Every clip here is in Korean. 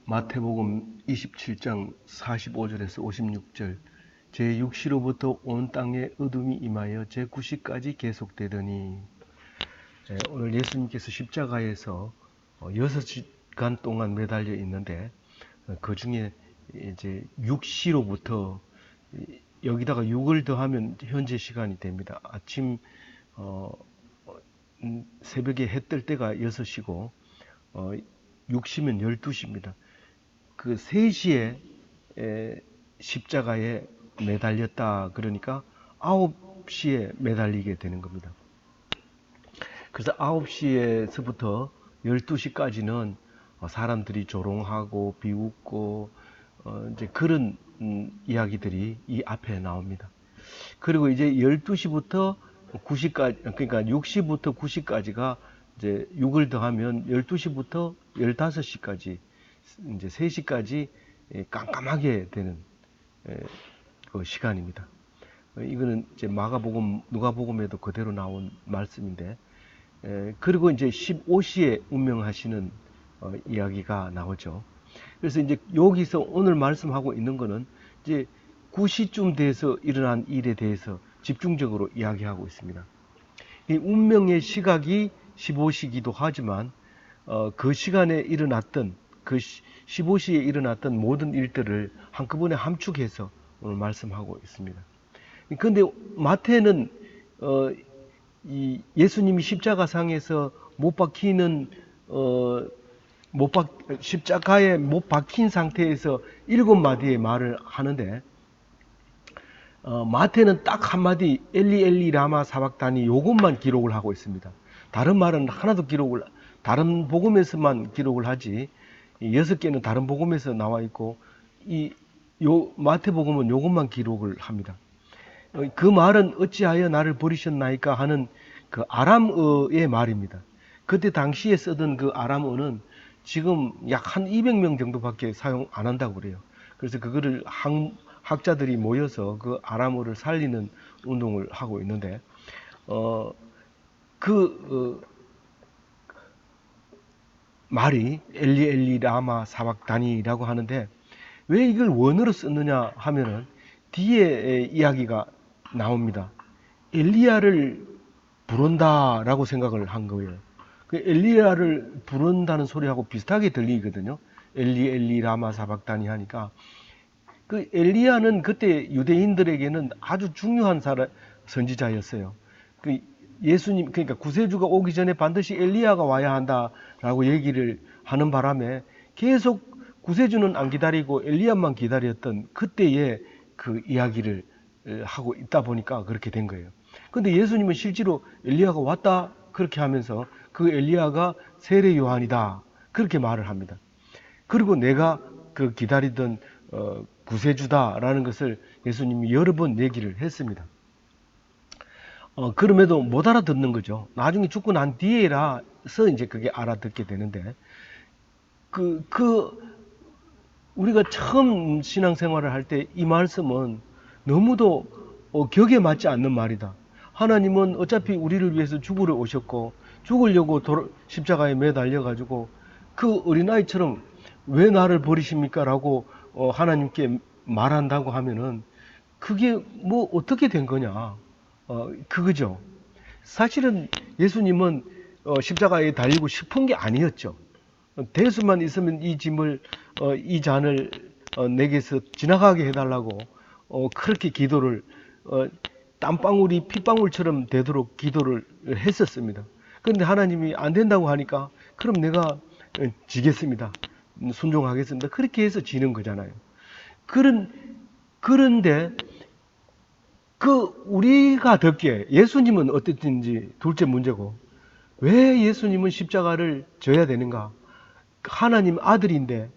마태복음 27장 45절에서 56절 제6시로부터 온 땅에 어둠이 임하여 제9시까지 계속되더니 오늘 예수님께서 십자가에서 6시간 동안 매달려 있는데 그 중에 이제 6시로부터 여기다가 6을 더하면 현재 시간이 됩니다. 아침 새벽에 해 뜰 때가 6시고 6시면 12시입니다. 그 3시에 십자가에 매달렸다 그러니까 9시에 매달리게 되는 겁니다. 그래서 9시에서부터 12시까지는 사람들이 조롱하고 비웃고 이제 그런 이야기들이 이 앞에 나옵니다. 그리고 이제 12시부터 9시까지, 그러니까 6시부터 9시까지가 이제 6을 더하면 12시부터 15시까지 이제 3시까지 깜깜하게 되는 그 시간입니다. 이거는 이제 마가복음, 누가복음에도 그대로 나온 말씀인데, 그리고 이제 15시에 운명하시는 이야기가 나오죠. 그래서 이제 여기서 오늘 말씀하고 있는 거는 이제 9시쯤 돼서 일어난 일에 대해서 집중적으로 이야기하고 있습니다. 이 운명의 시각이 15시기도 하지만 그 시간에 일어났던 그 15시에 일어났던 모든 일들을 한꺼번에 함축해서 오늘 말씀하고 있습니다. 그런데 마태는 이 예수님이 십자가상에서 못 박히는 십자가에 못 박힌 상태에서 7마디의 말을 하는데 마태는 딱 한마디 엘리 엘리 라마 사박다니 요것만 기록을 하고 있습니다. 다른 말은 하나도 다른 복음에서만 기록을 하지 6개는 다른 복음에서 나와 있고 마태복음은 요것만 기록을 합니다. 그 말은 어찌하여 나를 버리셨나이까 하는 그 아람어의 말입니다. 그때 당시에 쓰던 그 아람어는 지금 약 한 200명 정도밖에 사용 안 한다고 그래요. 그래서 그거를 학자들이 모여서 그 아람어를 살리는 운동을 하고 있는데 말이 엘리 엘리 라마 사박다니라고 하는데 왜 이걸 원어로 썼느냐 하면은 뒤에 이야기가 나옵니다. 엘리야를 부른다라고 생각을 한 거예요. 그 엘리야를 부른다는 소리하고 비슷하게 들리거든요. 엘리 엘리 라마 사박다니 하니까 그 엘리야는 그때 유대인들에게는 아주 중요한 선지자였어요. 그 예수님 그러니까 구세주가 오기 전에 반드시 엘리야가 와야 한다라고 얘기를 하는 바람에 계속 구세주는 안 기다리고 엘리야만 기다렸던 그때의 그 이야기를 하고 있다 보니까 그렇게 된 거예요. 근데 예수님은 실제로 엘리야가 왔다 그렇게 하면서 그 엘리야가 세례 요한이다 그렇게 말을 합니다. 그리고 내가 그 기다리던 구세주다라는 것을 예수님이 여러 번 얘기를 했습니다. 그럼에도 못 알아듣는 거죠. 나중에 죽고 난 뒤에라서 이제 그게 알아듣게 되는데 우리가 처음 신앙생활을 할 때 이 말씀은 너무도 격에 맞지 않는 말이다. 하나님은 어차피 우리를 위해서 죽으러 오셨고 죽으려고 십자가에 매달려 가지고 그 어린아이처럼 왜 나를 버리십니까? 라고 하나님께 말한다고 하면은 그게 뭐 어떻게 된 거냐? 그거죠. 사실은 예수님은 십자가에 달리고 싶은 게 아니었죠. 대수만 있으면 이 잔을 내게서 지나가게 해달라고 그렇게 기도를 땀방울이 핏방울처럼 되도록 기도를 했었습니다. 그런데 하나님이 안 된다고 하니까 그럼 내가 지겠습니다. 순종하겠습니다. 그렇게 해서 지는 거잖아요. 그런데 우리가 듣기에 예수님은 어땠든지 둘째 문제고 왜 예수님은 십자가를 져야 되는가? 하나님 아들인데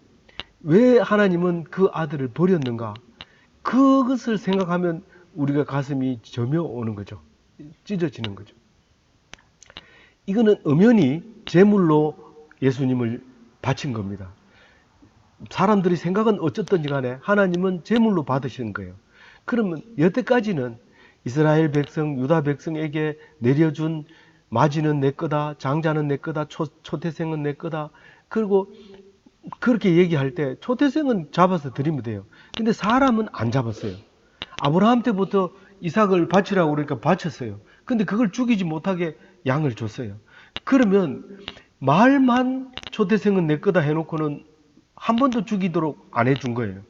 왜 하나님은 그 아들을 버렸는가? 그것을 생각하면 우리가 가슴이 저며 오는 거죠. 찢어지는 거죠. 이거는 엄연히 제물로 예수님을 바친 겁니다. 사람들이 생각은 어쨌든지 간에 하나님은 제물로 받으시는 거예요. 그러면 여태까지는 이스라엘 백성, 유다 백성에게 내려준 마지는 내 거다, 장자는 내 거다, 초태생은 내 거다. 그리고 그렇게 얘기할 때 초태생은 잡아서 드리면 돼요. 근데 사람은 안 잡았어요. 아브라함 때부터 이삭을 바치라고 그러니까 바쳤어요. 근데 그걸 죽이지 못하게 양을 줬어요. 그러면 말만 초태생은 내 거다 해놓고는 한 번도 죽이도록 안 해준 거예요.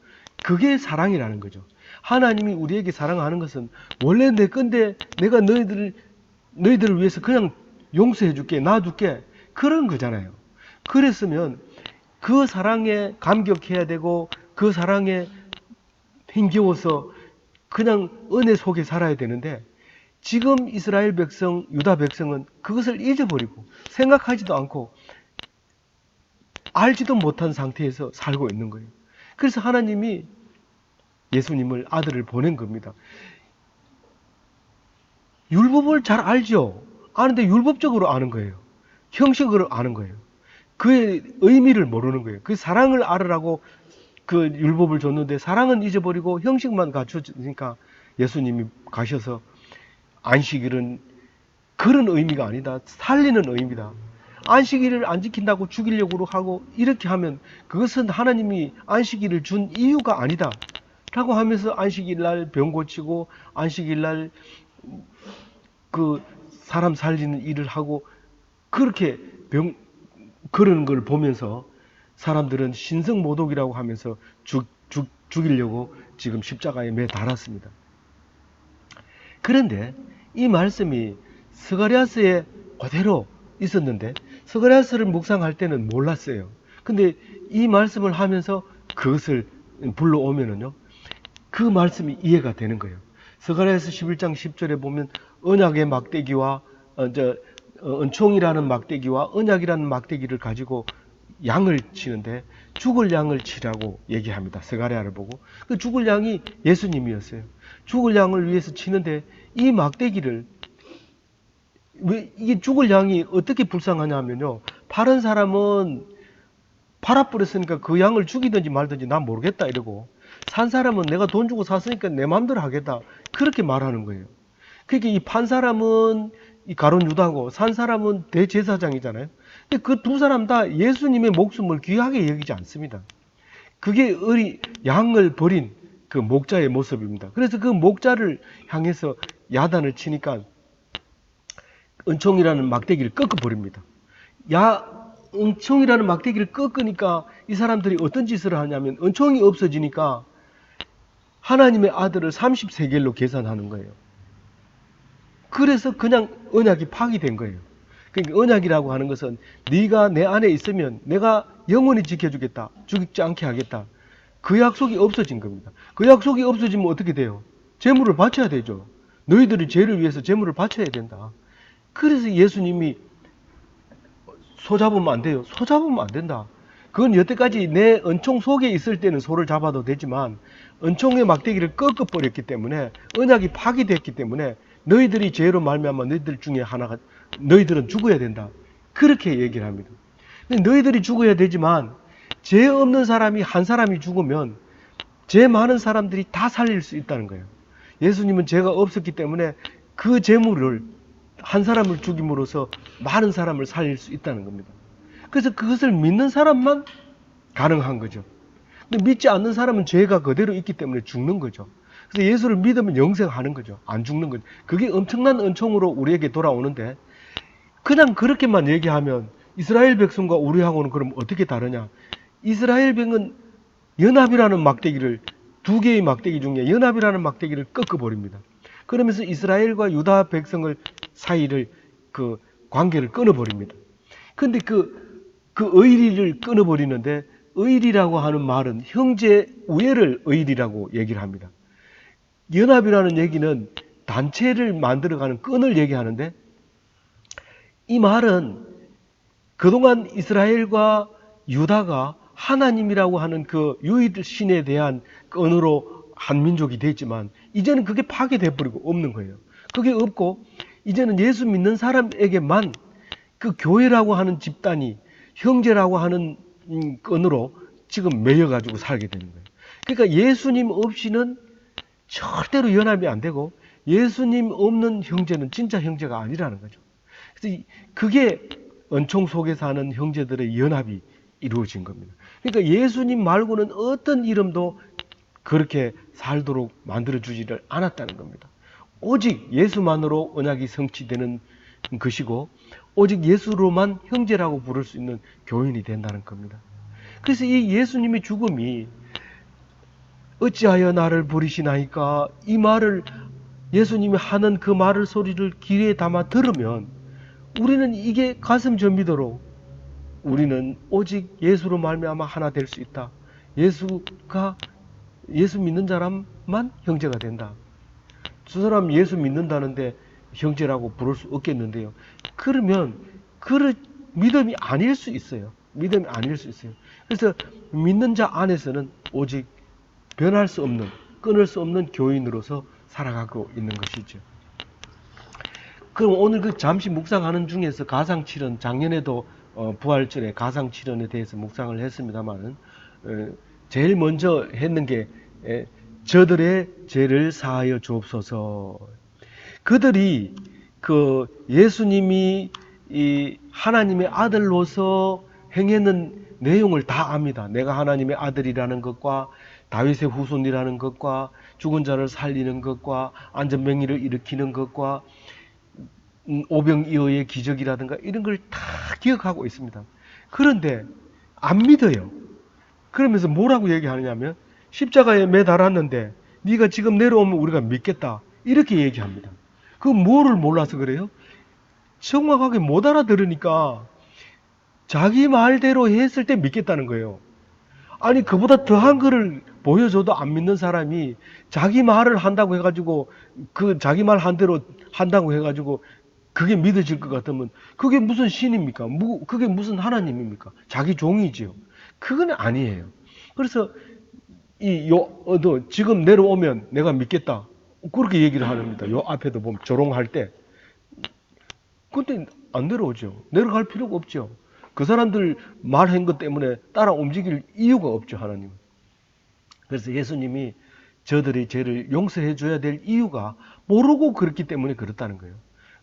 그게 사랑이라는 거죠. 하나님이 우리에게 사랑하는 것은 원래 내 건데 내가 너희들을 위해서 그냥 용서해 줄게, 놔둘게. 그런 거잖아요. 그랬으면 그 사랑에 감격해야 되고 그 사랑에 힘겨워서 그냥 은혜 속에 살아야 되는데 지금 이스라엘 백성, 유다 백성은 그것을 잊어버리고 생각하지도 않고 알지도 못한 상태에서 살고 있는 거예요. 그래서 하나님이 예수님을 아들을 보낸 겁니다. 율법을 잘 알죠. 아는데 율법적으로 아는 거예요. 형식으로 아는 거예요. 그의 의미를 모르는 거예요. 그 사랑을 알으라고 그 율법을 줬는데 사랑은 잊어버리고 형식만 갖추니까 예수님이 가셔서 안식일은 그런 의미가 아니다. 살리는 의미다. 안식일을 안 지킨다고 죽이려고 하고 이렇게 하면 그것은 하나님이 안식일을 준 이유가 아니다. 라고 하면서 안식일 날 병 고치고 안식일 날 그 사람 살리는 일을 하고 그렇게 그러는 걸 보면서 사람들은 신성모독이라고 하면서 죽이려고 지금 십자가에 매 달았습니다. 그런데 이 말씀이 스가랴서에 그대로 있었는데 스가랴서를 묵상할 때는 몰랐어요. 근데 이 말씀을 하면서 그것을 불러오면은요, 그 말씀이 이해가 되는 거예요. 스가랴서 11장 10절에 보면 언약의 막대기와 은총이라는 막대기와 언약이라는 막대기를 가지고 양을 치는데 죽을 양을 치라고 얘기합니다. 스가랴를 보고 그 죽을 양이 예수님이었어요. 죽을 양을 위해서 치는데 이 막대기를 왜 이게 죽을 양이 어떻게 불쌍하냐면요, 파는 사람은 팔아버렸으니까 그 양을 죽이든지 말든지 난 모르겠다 이러고 산 사람은 내가 돈 주고 샀으니까 내 마음대로 하겠다 그렇게 말하는 거예요. 그러니까 이 판 사람은 이 가룟 유다고 산 사람은 대제사장이잖아요. 근데 그 두 사람 다 예수님의 목숨을 귀하게 여기지 않습니다. 그게 양을 버린 그 목자의 모습입니다. 그래서 그 목자를 향해서 야단을 치니까 은총이라는 막대기를 꺾어버립니다. 은총이라는 막대기를 꺾으니까 이 사람들이 어떤 짓을 하냐면 은총이 없어지니까 하나님의 아들을 30세겔로 계산하는 거예요. 그래서 그냥 언약이 파기된 거예요. 그러니까 언약이라고 하는 것은 네가 내 안에 있으면 내가 영원히 지켜주겠다. 죽지 않게 하겠다. 그 약속이 없어진 겁니다. 그 약속이 없어지면 어떻게 돼요? 제물을 바쳐야 되죠. 너희들이 죄를 위해서 제물을 바쳐야 된다. 그래서 예수님이 소 잡으면 안 돼요. 소 잡으면 안 된다. 그건 여태까지 내 은총 속에 있을 때는 소를 잡아도 되지만 은총의 막대기를 꺾어버렸기 때문에 언약이 파기됐기 때문에 너희들이 죄로 말미암아 너희들 중에 하나가 너희들은 죽어야 된다. 그렇게 얘기를 합니다. 근데 너희들이 죽어야 되지만 죄 없는 사람이 한 사람이 죽으면 죄 많은 사람들이 다 살릴 수 있다는 거예요. 예수님은 죄가 없었기 때문에 그 재물을 한 사람을 죽임으로써 많은 사람을 살릴 수 있다는 겁니다. 그래서 그것을 믿는 사람만 가능한 거죠. 근데 믿지 않는 사람은 죄가 그대로 있기 때문에 죽는 거죠. 그래서 예수를 믿으면 영생하는 거죠. 안 죽는 거죠. 그게 엄청난 은총으로 우리에게 돌아오는데 그냥 그렇게만 얘기하면 이스라엘 백성과 우리하고는 그럼 어떻게 다르냐? 이스라엘 백은 연합이라는 막대기를 두 개의 막대기 중에 연합이라는 막대기를 꺾어버립니다. 그러면서 이스라엘과 유다 백성을 사이를 그 관계를 끊어버립니다. 근데 그 의리를 끊어버리는데 의리라고 하는 말은 형제 우애를 의리라고 얘기를 합니다. 연합이라는 얘기는 단체를 만들어가는 끈을 얘기하는데 이 말은 그동안 이스라엘과 유다가 하나님이라고 하는 그 유일신에 대한 끈으로 한 민족이 됐지만 이제는 그게 파괴돼 버리고 없는 거예요. 그게 없고 이제는 예수 믿는 사람에게만 그 교회라고 하는 집단이 형제라고 하는 끈으로 지금 매여가지고 살게 되는 거예요. 그러니까 예수님 없이는 절대로 연합이 안 되고 예수님 없는 형제는 진짜 형제가 아니라는 거죠. 그래서 그게 은총 속에 사는 형제들의 연합이 이루어진 겁니다. 그러니까 예수님 말고는 어떤 이름도 그렇게 살도록 만들어주지를 않았다는 겁니다. 오직 예수만으로 언약이 성취되는 것이고 오직 예수로만 형제라고 부를 수 있는 교인이 된다는 겁니다. 그래서 이 예수님의 죽음이 어찌하여 나를 버리시나이까 이 말을 예수님이 하는 그 말을 소리를 귀에 담아 들으면 우리는 이게 가슴 저미도록 우리는 오직 예수로 말미암아 하나 될 수 있다. 예수 믿는 사람만 형제가 된다. 저 사람 예수 믿는다는데 형제라고 부를 수 없겠는데요. 그러면 그 믿음이 아닐 수 있어요. 믿음이 아닐 수 있어요. 그래서 믿는 자 안에서는 오직 변할 수 없는, 끊을 수 없는 교인으로서 살아가고 있는 것이죠. 그럼 오늘 그 잠시 묵상하는 중에서 가상칠언, 작년에도 부활절에 가상칠언에 대해서 묵상을 했습니다만 제일 먼저 했는 게 저들의 죄를 사하여 주옵소서. 그들이 그 예수님이 이 하나님의 아들로서 행했는 내용을 다 압니다. 내가 하나님의 아들이라는 것과 다윗의 후손이라는 것과 죽은 자를 살리는 것과 안전병리를 일으키는 것과 오병이어의 기적이라든가 이런 걸 다 기억하고 있습니다. 그런데 안 믿어요. 그러면서 뭐라고 얘기하느냐면 십자가에 매달았는데 네가 지금 내려오면 우리가 믿겠다. 이렇게 얘기합니다. 그 뭐를 몰라서 그래요? 정확하게 못 알아들으니까 자기 말대로 했을 때 믿겠다는 거예요. 아니 그보다 더한 거를 보여줘도 안 믿는 사람이 자기 말을 한다고 해가지고 그 자기 말 한 대로 한다고 해가지고 그게 믿어질 것 같으면 그게 무슨 신입니까? 그게 무슨 하나님입니까? 자기 종이지요. 그건 아니에요. 그래서 너 지금 내려오면 내가 믿겠다. 그렇게 얘기를 합니다. 요 앞에도 보면 조롱할 때. 근데 안 내려오죠. 내려갈 필요가 없죠. 그 사람들 말한 것 때문에 따라 움직일 이유가 없죠, 하나님은. 그래서 예수님이 저들의 죄를 용서해 줘야 될 이유가 모르고 그렇기 때문에 그렇다는 거예요.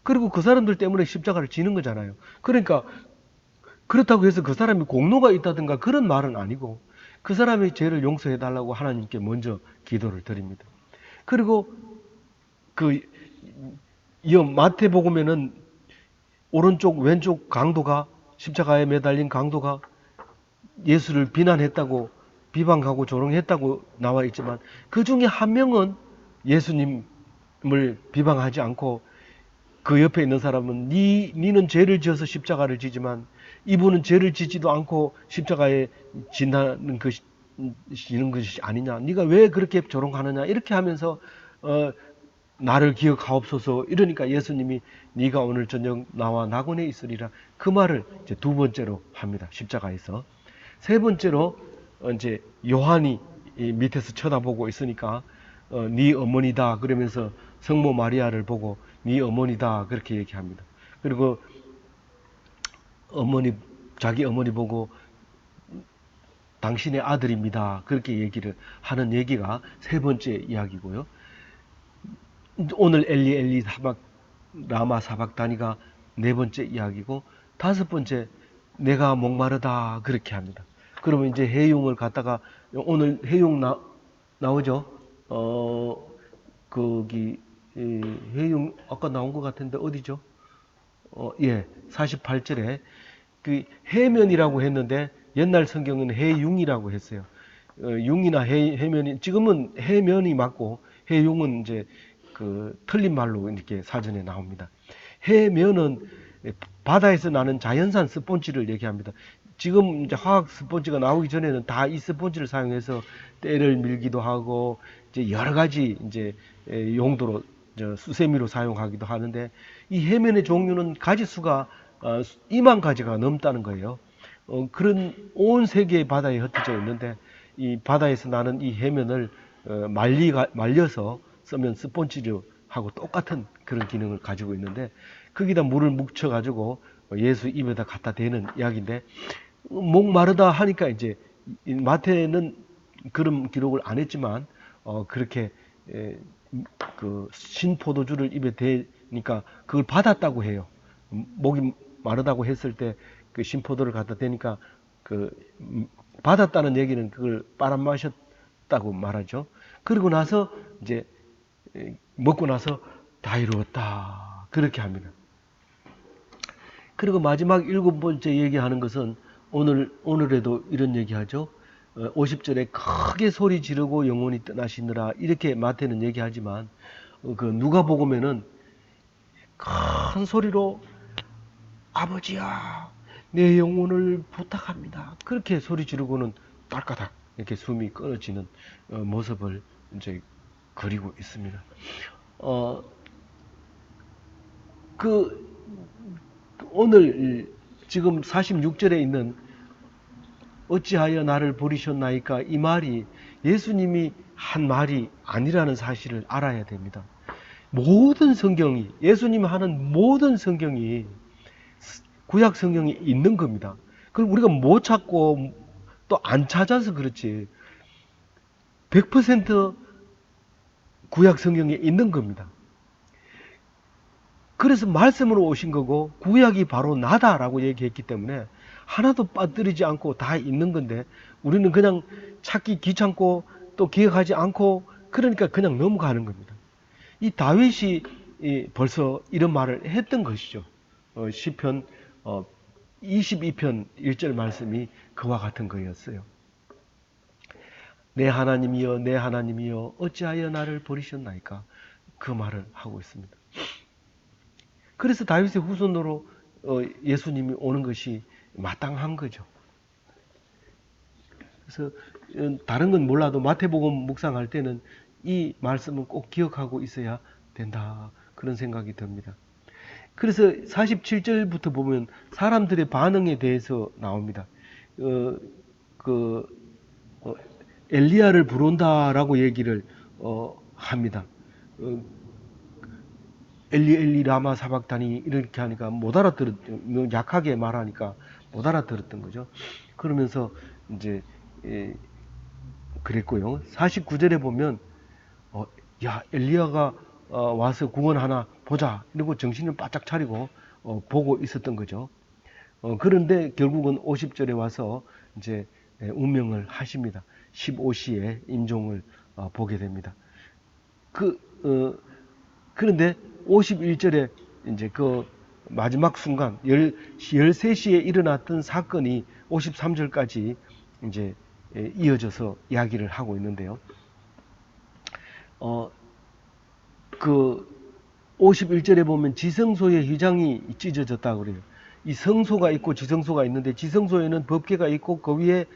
그리고 그 사람들 때문에 십자가를 지는 거잖아요. 그러니까 그렇다고 해서 그 사람이 공로가 있다든가 그런 말은 아니고 그 사람의 죄를 용서해 달라고 하나님께 먼저 기도를 드립니다. 그리고 마태복음에는 오른쪽 왼쪽 강도가 십자가에 매달린 강도가 예수를 비난했다고 비방하고 조롱했다고 나와 있지만 그 중에 한 명은 예수님을 비방하지 않고 그 옆에 있는 사람은 니는 죄를 지어서 십자가를 지지만 이분은 죄를 지지도 않고 십자가에 지는 것이 아니냐. 네가 왜 그렇게 조롱하느냐. 이렇게 하면서 나를 기억하옵소서. 이러니까 예수님이 네가 오늘 저녁 나와 낙원에 있으리라. 그 말을 이제 두 번째로 합니다. 십자가에서. 세 번째로 이제 요한이 밑에서 쳐다보고 있으니까 네 어머니다 그러면서 성모 마리아를 보고 네 어머니다 그렇게 얘기합니다. 그리고 자기 어머니 보고 당신의 아들입니다. 그렇게 얘기를 하는 얘기가 세 번째 이야기고요. 오늘 엘리 엘리 라마 사박다니가 네 번째 이야기고 다섯 번째 내가 목마르다 그렇게 합니다. 그러면 이제 해용을 갖다가 오늘 해용 나오죠? 거기 해용 아까 나온 것 같은데 어디죠? 48절에 그 해면이라고 했는데 옛날 성경은 해융이라고 했어요. 융이나 해면이 지금은 해면이 맞고 해융은 이제 그 틀린 말로 이렇게 사전에 나옵니다. 해면은 바다에서 나는 자연산 스폰지를 얘기합니다. 지금 이제 화학 스폰지가 나오기 전에는 다 이 스폰지를 사용해서 때를 밀기도 하고 이제 여러 가지 이제 용도로 수세미로 사용하기도 하는데 이 해면의 종류는 가지 수가 2만 가지가 넘다는 거예요. 그런 온 세계의 바다에 흩어져 있는데 이 바다에서 나는 이 해면을 말려서 쓰면 스폰지하고 똑같은 그런 기능을 가지고 있는데 거기다 물을 묻혀가지고 예수 입에다 갖다 대는 이야기인데 목마르다 하니까 이제 마태는 그런 기록을 안 했지만 그렇게 그 신포도주를 입에 대니까 그걸 받았다고 해요. 목이 마르다고 했을 때 그 신포도를 갖다 대니까 그 받았다는 얘기는 그걸 빨아마셨다고 말하죠. 그리고 나서 이제 먹고 나서 다 이루었다 그렇게 합니다. 그리고 마지막 7번째 얘기하는 것은 오늘에도 이런 얘기하죠. 50절에 크게 소리 지르고 영혼이 떠나시느라 이렇게 마태는 얘기하지만 그 누가복음에는 큰 소리로 아버지야 내 영혼을 부탁합니다. 그렇게 소리 지르고는 딸까닥 이렇게 숨이 끊어지는 모습을 이제 그리고 있습니다. 그 오늘 지금 46절에 있는 어찌하여 나를 버리셨나이까 이 말이 예수님이 한 말이 아니라는 사실을 알아야 됩니다. 모든 성경이 예수님이 하는 모든 성경이 구약 성경에 있는 겁니다. 그걸 우리가 못 찾고 또 안 찾아서 그렇지 100% 구약 성경에 있는 겁니다. 그래서 말씀으로 오신 거고 구약이 바로 나다라고 얘기했기 때문에 하나도 빠뜨리지 않고 다 있는 건데 우리는 그냥 찾기 귀찮고 또 기억하지 않고 그러니까 그냥 넘어가는 겁니다. 이 다윗이 벌써 이런 말을 했던 것이죠. 시편 22편 1절 말씀이 그와 같은 거였어요. 내 하나님이여 내 하나님이여 어찌하여 나를 버리셨나이까 그 말을 하고 있습니다. 그래서 다윗의 후손으로 예수님이 오는 것이 마땅한 거죠. 그래서 다른 건 몰라도 마태복음 묵상할 때는 이 말씀은 꼭 기억하고 있어야 된다. 그런 생각이 듭니다. 그래서 47절부터 보면 사람들의 반응에 대해서 나옵니다. 엘리야를 부른다라고 얘기를 합니다. 엘리 엘리 라마 사박다니 이렇게 하니까 못 알아들었죠. 약하게 말하니까 못 알아들었던 거죠. 그러면서 이제 그랬고요. 49절에 보면 야 엘리야가 와서 구원하나 보자 이러고 정신을 바짝 차리고 보고 있었던 거죠. 그런데 결국은 50절에 와서 이제 운명을 하십니다. 15시에 임종을 보게 됩니다. 그런데 51절에 이제 그 마지막 순간 13시에 일어났던 사건이 53절까지 이제 이어져서 이야기를 하고 있는데요. 그 51절에 보면 지성소의 휘장이 찢어졌다고 그래요. 이 성소가 있고 지성소가 있는데 지성소에는 법궤가 있고 그 위에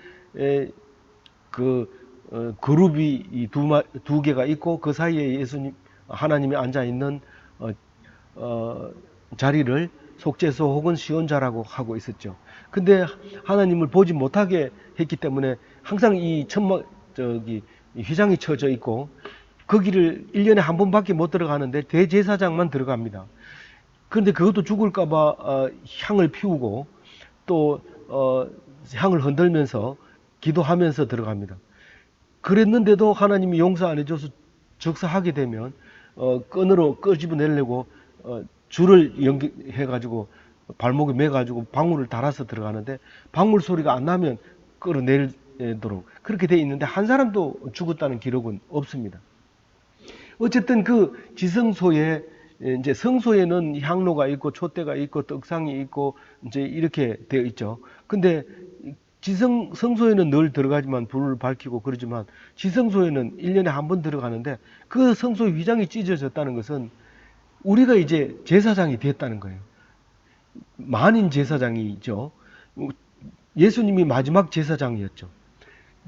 그룹이 두 개가 있고 그 사이에 예수님 하나님이 앉아 있는 자리를 속죄소 혹은 시온자라고 하고 있었죠. 근데 하나님을 보지 못하게 했기 때문에 항상 이 휘장이 쳐져 있고 거기를 1년에 한 번밖에 못 들어가는데 대제사장만 들어갑니다. 그런데 그것도 죽을까봐 향을 피우고 또 향을 흔들면서 기도하면서 들어갑니다. 그랬는데도 하나님이 용서 안 해줘서 적사하게 되면 끈으로 끄집어내려고 줄을 연결해가지고 발목에 매가지고 방울을 달아서 들어가는데 방울 소리가 안 나면 끌어내도록 그렇게 돼 있는데 한 사람도 죽었다는 기록은 없습니다. 어쨌든 그 지성소에 이제 성소에는 향로가 있고 촛대가 있고 떡상이 있고 이제 이렇게 되어 있죠. 근데 성소에는 늘 들어가지만 불을 밝히고 그러지만 지성소에는 1년에 한 번 들어가는데 그 성소의 휘장이 찢어졌다는 것은 우리가 이제 제사장이 됐다는 거예요. 만인 제사장이죠. 예수님이 마지막 제사장이었죠.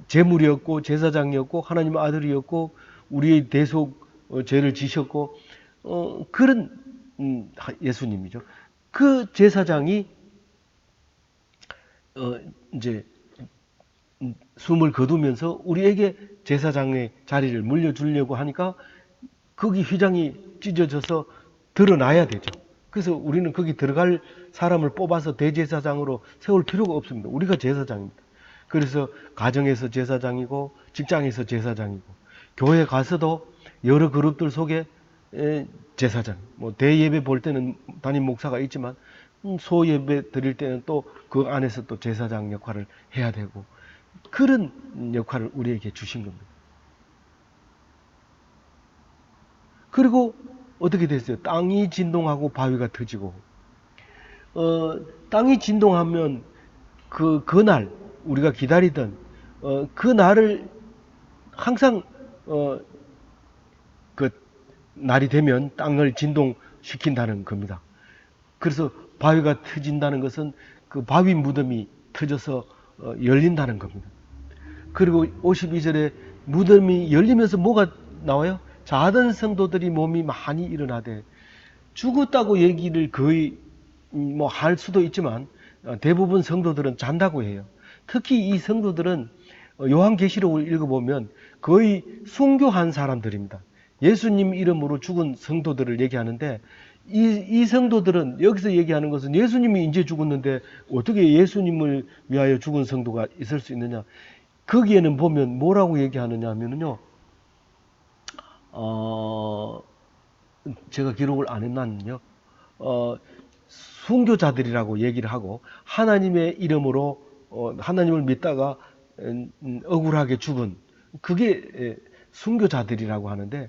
제물이었고 제사장이었고 하나님 아들이었고 우리의 대속 죄를 지셨고 그런 예수님이죠. 그 제사장이 이제 숨을 거두면서 우리에게 제사장의 자리를 물려주려고 하니까 거기 휘장이 찢어져서 드러나야 되죠. 그래서 우리는 거기 들어갈 사람을 뽑아서 대제사장으로 세울 필요가 없습니다. 우리가 제사장입니다. 그래서 가정에서 제사장이고 직장에서 제사장이고 교회 가서도 여러 그룹들 속에 제사장, 뭐 대예배 볼 때는 담임 목사가 있지만 소 예배 드릴 때는 또 그 안에서 또 제사장 역할을 해야 되고, 그런 역할을 우리에게 주신 겁니다. 그리고 어떻게 됐어요? 땅이 진동하고 바위가 터지고, 땅이 진동하면 그날 우리가 기다리던 그 날을 항상 그 날이 되면 땅을 진동시킨다는 겁니다. 그래서 바위가 터진다는 것은 그 바위 무덤이 터져서 열린다는 겁니다. 그리고 52절에 무덤이 열리면서 뭐가 나와요? 자던 성도들이 몸이 많이 일어나되, 죽었다고 얘기를 거의 뭐 할 수도 있지만 대부분 성도들은 잔다고 해요. 특히 이 성도들은 요한계시록을 읽어보면 거의 순교한 사람들입니다. 예수님 이름으로 죽은 성도들을 얘기하는데, 이 성도들은 여기서 얘기하는 것은 예수님이 이제 죽었는데 어떻게 예수님을 위하여 죽은 성도가 있을 수 있느냐. 거기에는 보면 뭐라고 얘기하느냐 하면요, 제가 기록을 안 해놨는요, 순교자들이라고 얘기를 하고, 하나님의 이름으로 하나님을 믿다가 억울하게 죽은, 그게 순교자들이라고 하는데,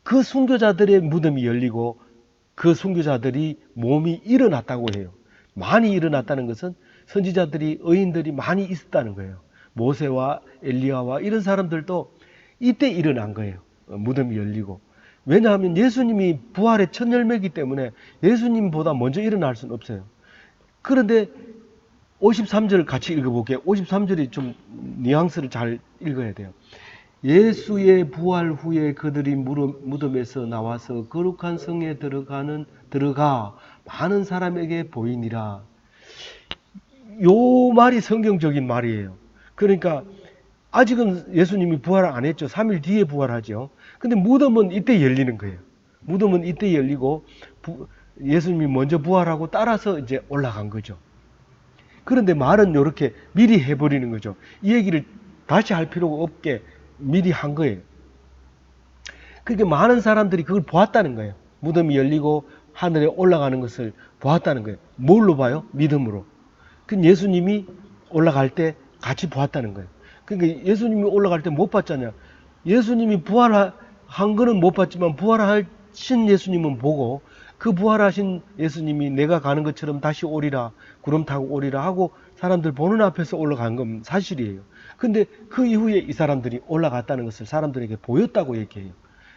그 순교자들의 무덤이 열리고 그 순교자들이 몸이 일어났다고 해요. 많이 일어났다는 것은 선지자들이, 의인들이 많이 있었다는 거예요. 모세와 엘리야와 이런 사람들도 이때 일어난 거예요. 무덤이 열리고. 왜냐하면 예수님이 부활의 첫 열매이기 때문에 예수님보다 먼저 일어날 수는 없어요. 그런데 53절 같이 읽어볼게요. 53절이 좀 뉘앙스를 잘 읽어야 돼요. 예수의 부활 후에 그들이 무덤에서 나와서 거룩한 성에 들어가 많은 사람에게 보이니라. 요 말이 성경적인 말이에요. 그러니까 아직은 예수님이 부활을 안 했죠. 3일 뒤에 부활하죠. 근데 무덤은 이때 열리는 거예요. 무덤은 이때 열리고 예수님이 먼저 부활하고 따라서 이제 올라간 거죠. 그런데 말은 이렇게 미리 해버리는 거죠. 이 얘기를 다시 할 필요가 없게 미리 한 거예요. 그러니까 많은 사람들이 그걸 보았다는 거예요. 무덤이 열리고 하늘에 올라가는 것을 보았다는 거예요. 뭘로 봐요? 믿음으로. 그 예수님이 올라갈 때 같이 보았다는 거예요. 그러니까 예수님이 올라갈 때 못 봤잖아요. 예수님이 부활한 거는 못 봤지만 부활하신 예수님은 보고, 그 부활하신 예수님이 내가 가는 것처럼 다시 오리라, 구름 타고 오리라 하고 사람들 보는 앞에서 올라간 건 사실이에요. 근데 그 이후에 이 사람들이 올라갔다는 것을 사람들에게 보였다고 얘기해요.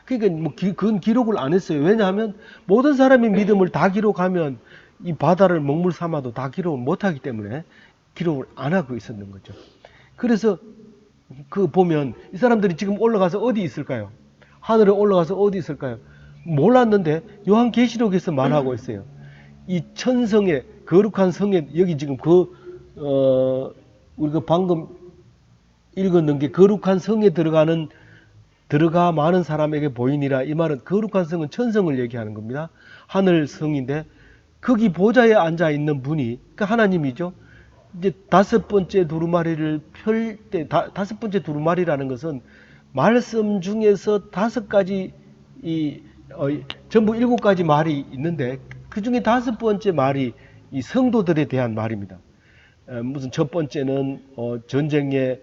그러니까 뭐 그건 기록을 안 했어요. 왜냐하면 모든 사람이 믿음을 다 기록하면 이 바다를 먹물 삼아도 다 기록을 못하기 때문에 기록을 안 하고 있었는 거죠. 그래서 그 보면 이 사람들이 지금 올라가서 어디 있을까요? 하늘에 올라가서 어디 있을까요? 몰랐는데 요한계시록에서 말하고 있어요. 이 천성에, 거룩한 성에, 여기 지금 우리가 방금 읽었는 게 거룩한 성에 들어가 많은 사람에게 보이니라. 이 말은 거룩한 성은 천성을 얘기하는 겁니다. 하늘 성인데 거기 보좌에 앉아 있는 분이, 그러니까 하나님이죠. 이제 다섯 번째 두루마리를 펼 때, 다섯 번째 두루마리라는 것은 말씀 중에서 다섯 가지, 전부 일곱 가지 말이 있는데 그 중에 다섯 번째 말이 이 성도들에 대한 말입니다. 무슨 첫 번째는 전쟁의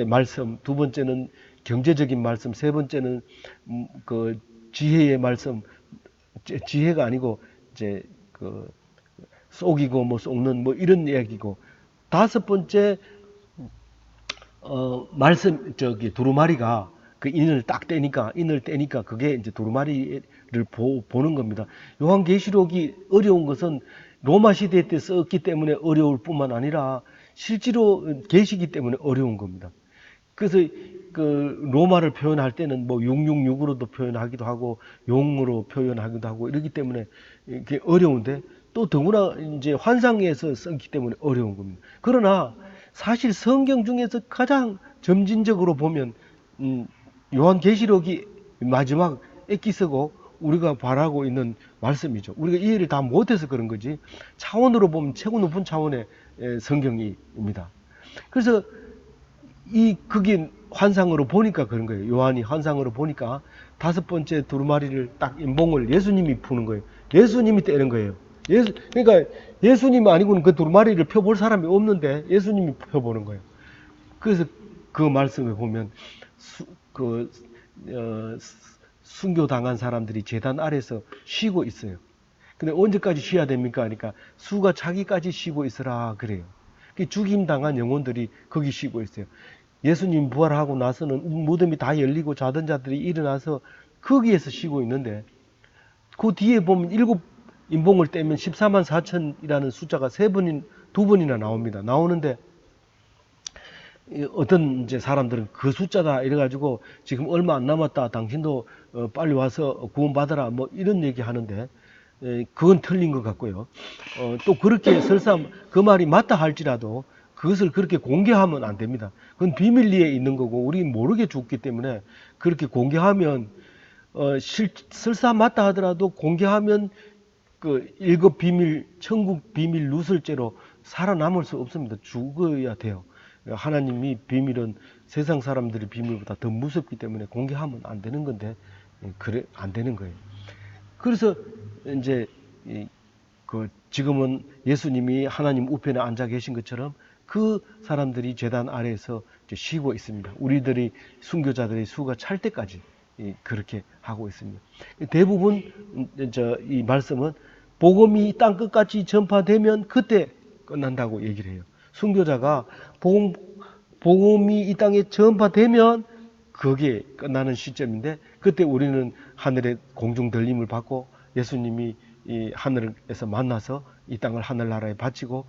말씀, 두 번째는 경제적인 말씀, 세 번째는 그 지혜의 말씀, 지혜가 아니고 이제 그 속이고 뭐 속는 뭐 이런 이야기고, 다섯 번째 말씀 두루마리가 그 인을 떼니까 그게 이제 두루마리를 보는 겁니다. 요한계시록이 어려운 것은 로마 시대 때 썼기 때문에 어려울 뿐만 아니라 실제로 계시기 때문에 어려운 겁니다. 그래서 그 로마를 표현할 때는 뭐 666으로도 표현하기도 하고 용으로 표현하기도 하고 이러기 때문에 이게 어려운데, 또 더구나 이제 환상에서 썼기 때문에 어려운 겁니다. 그러나 사실 성경 중에서 가장 점진적으로 보면 요한계시록이 마지막 엑기스고 우리가 바라고 있는 말씀이죠. 우리가 이해를 다 못해서 그런 거지, 차원으로 보면 최고 높은 차원의 성경입니다. 그래서 그게 환상으로 보니까 그런 거예요. 요한이 환상으로 보니까 다섯 번째 두루마리를 딱 인봉을 예수님이 푸는 거예요. 예수님이 떼는 거예요. 그러니까 예수님 아니고는 그 두루마리를 펴볼 사람이 없는데 예수님이 펴보는 거예요. 그래서 그 말씀에 보면 그 순교당한 사람들이 제단 아래서 쉬고 있어요. 근데 언제까지 쉬어야 됩니까? 그러니까 수가 차기까지 쉬고 있으라 그래요. 죽임당한 영혼들이 거기 쉬고 있어요. 예수님 부활하고 나서는 무덤이 다 열리고 자던 자들이 일어나서 거기에서 쉬고 있는데 그 뒤에 보면 일곱 인봉을 떼면 14만 4천이라는 숫자가 두 번이나 나옵니다. 나오는데 어떤 이제 사람들은 그 숫자다 이래가지고 지금 얼마 안 남았다. 당신도 빨리 와서 구원받아라. 뭐 이런 얘기 하는데 그건 틀린 것 같고요. 또 그렇게 설사 그 말이 맞다 할지라도 그것을 그렇게 공개하면 안 됩니다. 그건 비밀리에 있는 거고 우리는 모르게 죽기 때문에 그렇게 공개하면 설사 맞다 하더라도 공개하면 그 일곱 비밀, 천국 비밀 누설죄로 살아남을 수 없습니다. 죽어야 돼요. 하나님이 비밀은 세상 사람들의 비밀보다 더 무섭기 때문에 공개하면 안 되는 건데 그래 안 되는 거예요. 그래서 이제 그 지금은 예수님이 하나님 우편에 앉아 계신 것처럼 그 사람들이 제단 아래에서 쉬고 있습니다. 우리들이 순교자들의 수가 찰 때까지 그렇게 하고 있습니다. 대부분 이 말씀은 복음이 땅 끝까지 전파되면 그때 끝난다고 얘기를 해요. 순교자가 복음이 이 땅에 전파되면 그게 끝나는 시점인데 그때 우리는 하늘의 공중 들림을 받고 예수님이 이 하늘에서 만나서 이 땅을 하늘나라에 바치고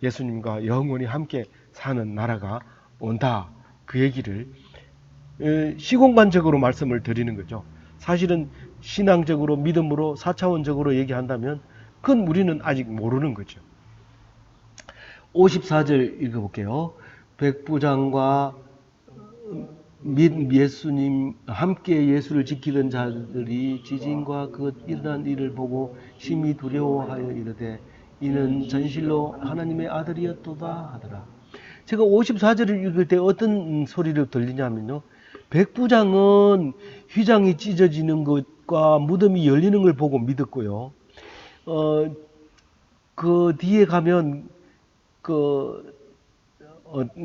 예수님과 영원히 함께 사는 나라가 온다. 그 얘기를 시공간적으로 말씀을 드리는 거죠. 사실은 신앙적으로 믿음으로 4차원적으로 얘기한다면 그건 우리는 아직 모르는 거죠. 54절 읽어볼게요. 백부장과 및 예수님 함께 예수를 지키던 자들이 지진과 그 일어난 일을 보고 심히 두려워하여 이르되 이는 전실로 하나님의 아들이었도다 하더라. 제가 54절을 읽을 때 어떤 소리를 들리냐면요. 백부장은 휘장이 찢어지는 것과 무덤이 열리는 걸 보고 믿었고요. 그 뒤에 가면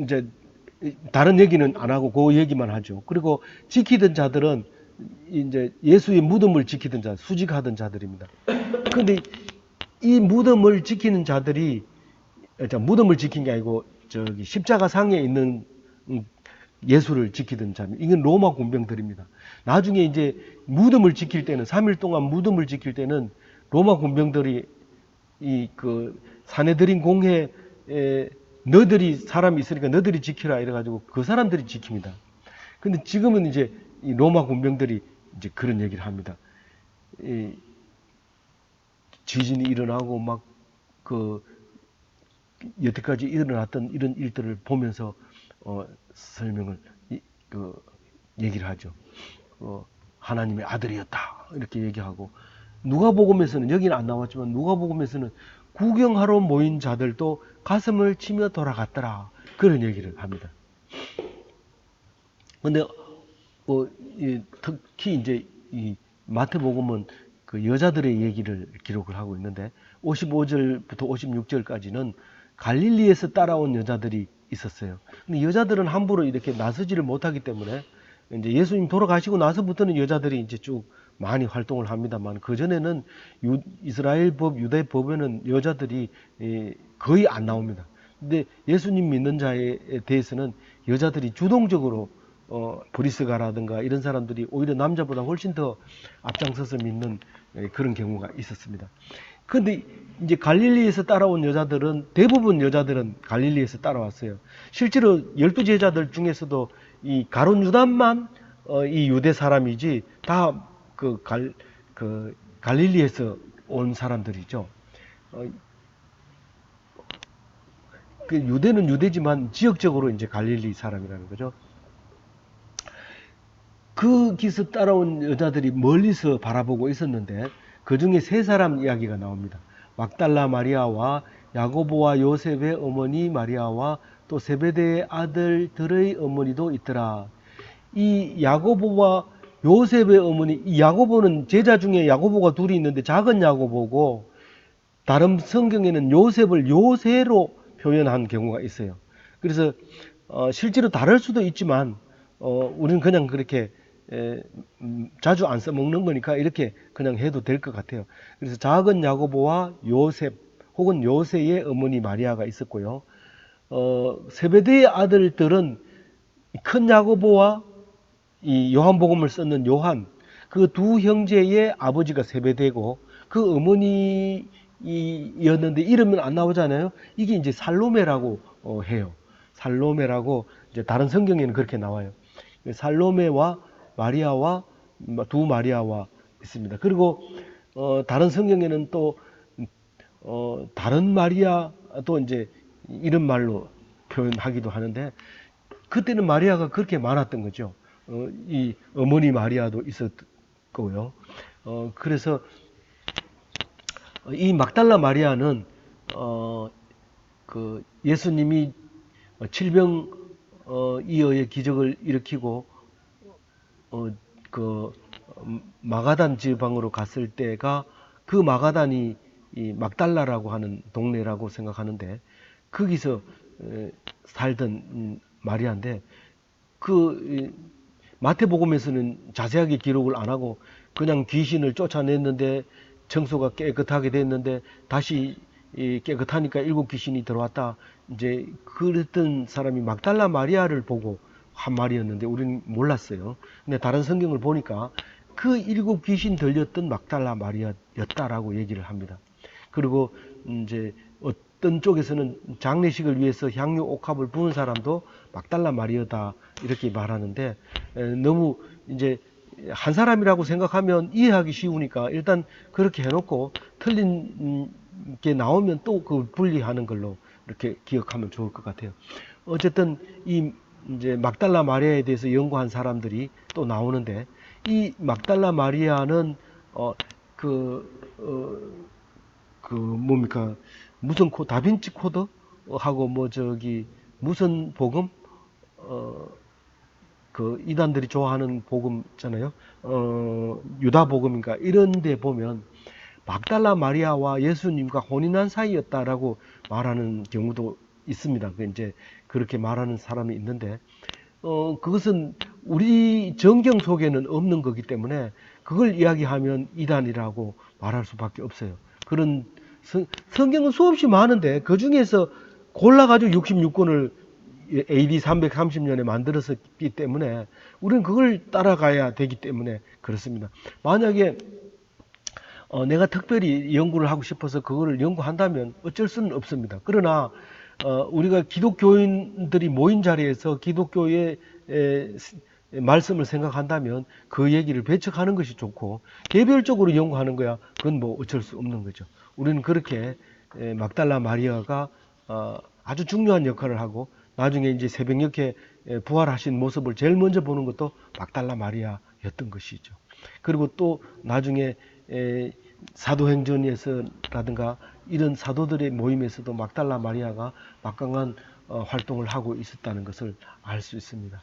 이제 다른 얘기는 안 하고 그 얘기만 하죠. 그리고 지키던 자들은 이제 예수의 무덤을 지키던 자, 수직하던 자들입니다. 그런데 이 무덤을 지키는 자들이 무덤을 지킨 게 아니고 저기 십자가 상에 있는 예수를 지키던 자, 이건 로마 군병들입니다. 나중에 이제 무덤을 지킬 때는 3일 동안 무덤을 지킬 때는 로마 군병들이 그 사내들인 공회에 너들이 사람이 있으니까 너들이 지키라 이래가지고 그 사람들이 지킵니다. 근데 지금은 이제 이 로마 군병들이 이제 그런 얘기를 합니다. 지진이 일어나고 막 여태까지 일어났던 이런 일들을 보면서 설명을 얘기를 하죠. 하나님의 아들이었다 이렇게 얘기하고 누가복음에서는 여기는 안 나왔지만 누가복음에서는 구경하러 모인 자들도 가슴을 치며 돌아갔더라 그런 얘기를 합니다. 근데 특히 이제 이 마태복음은 그 여자들의 얘기를 기록을 하고 있는데 55절부터 56절까지는 갈릴리에서 따라온 여자들이 있었어요. 근데 여자들은 함부로 이렇게 나서지를 못하기 때문에 이제 예수님 돌아가시고 나서부터는 여자들이 이제 쭉 많이 활동을 합니다만 그 전에는 이스라엘 법, 유대 법에는 여자들이 거의 안 나옵니다. 근데 예수님 믿는 자에 대해서는 여자들이 주동적으로 브리스가라든가 이런 사람들이 오히려 남자보다 훨씬 더 앞장서서 믿는 그런 경우가 있었습니다. 그런데 이제 갈릴리에서 따라온 여자들은 대부분 여자들은 갈릴리에서 따라왔어요. 실제로 12제자들 중에서도 이 가룟 유다만 이 유대 사람이지 다 갈릴리에서 온 사람들이죠. 그 유대는 유대지만 지역적으로 이제 갈릴리 사람이라는 거죠. 그 기서 따라온 여자들이 멀리서 바라보고 있었는데 그 중에 세 사람 이야기가 나옵니다. 막달라 마리아와 야고보와 요셉의 어머니 마리아와 또 세베대의 아들들의 어머니도 있더라. 이 야고보와 요셉의 어머니, 이 야고보는 제자 중에 야고보가 둘이 있는데 작은 야고보고 다른 성경에는 요셉을 요새로 표현한 경우가 있어요. 그래서 실제로 다를 수도 있지만 우리는 그냥 그렇게 자주 안 써먹는 거니까 이렇게 그냥 해도 될 것 같아요. 그래서 작은 야고보와 요셉 혹은 요새의 어머니 마리아가 있었고요. 세베대의 아들들은 큰 야고보와 이 요한복음을 썼는 요한, 그 두 형제의 아버지가 세베대고 그 어머니였는데 이름은 안 나오잖아요. 이게 이제 살로메라고 해요. 살로메라고 이제 다른 성경에는 그렇게 나와요. 살로메와 마리아와 두 마리아와 있습니다. 그리고 다른 성경에는 또 다른 마리아도 이제 이런 말로 표현하기도 하는데 그때는 마리아가 그렇게 많았던 거죠. 이 어머니 마리아도 있었고요. 그래서 이 막달라 마리아는 그 예수님이 칠병이어의 기적을 일으키고 그 마가단 지방으로 갔을 때가 그 마가단이 이 막달라라고 하는 동네라고 생각하는데 거기서 살던 마리아인데 그 마태복음에서는 자세하게 기록을 안 하고 그냥 귀신을 쫓아냈는데 청소가 깨끗하게 됐는데 다시 깨끗하니까 일곱 귀신이 들어왔다. 이제 그랬던 사람이 막달라 마리아를 보고 한 말이었는데 우리는 몰랐어요. 근데 다른 성경을 보니까 그 일곱 귀신 들렸던 막달라 마리아였다라고 얘기를 합니다. 그리고 이제 어떤 쪽에서는 장례식을 위해서 향유 옥합을 부은 사람도 막달라 마리아다 이렇게 말하는데 너무 이제 한 사람이라고 생각하면 이해하기 쉬우니까 일단 그렇게 해놓고 틀린 게 나오면 또 그 분리하는 걸로 이렇게 기억하면 좋을 것 같아요. 어쨌든 이 이제 막달라 마리아에 대해서 연구한 사람들이 또 나오는데 이 막달라 마리아는 그 뭡니까 무슨 다빈치 코드 하고 뭐 저기 무슨 복음 그 이단들이 좋아하는 복음 있잖아요. 유다 복음인가 이런 데 보면 막달라 마리아와 예수님과 혼인한 사이였다라고 말하는 경우도 있습니다. 그 이제 그렇게 말하는 사람이 있는데 그것은 우리 정경 속에는 없는 거기 때문에 그걸 이야기하면 이단이라고 말할 수밖에 없어요. 그런 성경은 수없이 많은데 그 중에서 골라가지고 66권을 AD 330년에 만들었기 때문에 우리는 그걸 따라가야 되기 때문에 그렇습니다. 만약에 내가 특별히 연구를 하고 싶어서 그거를 연구한다면 어쩔 수는 없습니다. 그러나 우리가 기독교인들이 모인 자리에서 기독교의 말씀을 생각한다면 그 얘기를 배척하는 것이 좋고 개별적으로 연구하는 거야 그건 뭐 어쩔 수 없는 거죠. 우리는 그렇게 막달라 마리아가 아주 중요한 역할을 하고 나중에 이제 새벽녘에 부활하신 모습을 제일 먼저 보는 것도 막달라 마리아였던 것이죠. 그리고 또 나중에 사도행전에서라든가 이런 사도들의 모임에서도 막달라 마리아가 막강한 활동을 하고 있었다는 것을 알 수 있습니다.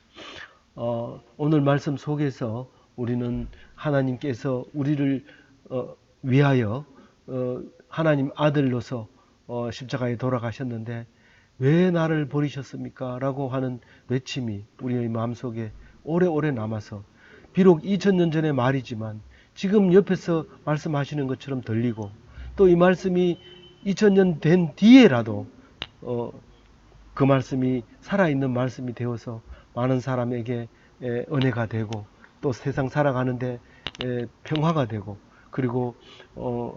오늘 말씀 속에서 우리는 하나님께서 우리를 위하여 하나님 아들로서 십자가에 돌아가셨는데 왜 나를 버리셨습니까? 라고 하는 외침이 우리의 마음속에 오래오래 남아서 비록 2000년 전의 말이지만 지금 옆에서 말씀하시는 것처럼 들리고 또 이 말씀이 2000년 된 뒤에라도 그 말씀이 살아있는 말씀이 되어서 많은 사람에게 은혜가 되고 또 세상 살아가는데 평화가 되고 그리고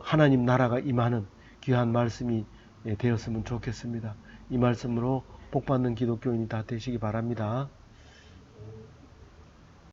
하나님 나라가 임하는 귀한 말씀이 되었으면 좋겠습니다. 이 말씀으로 복받는 기독교인이 다 되시기 바랍니다.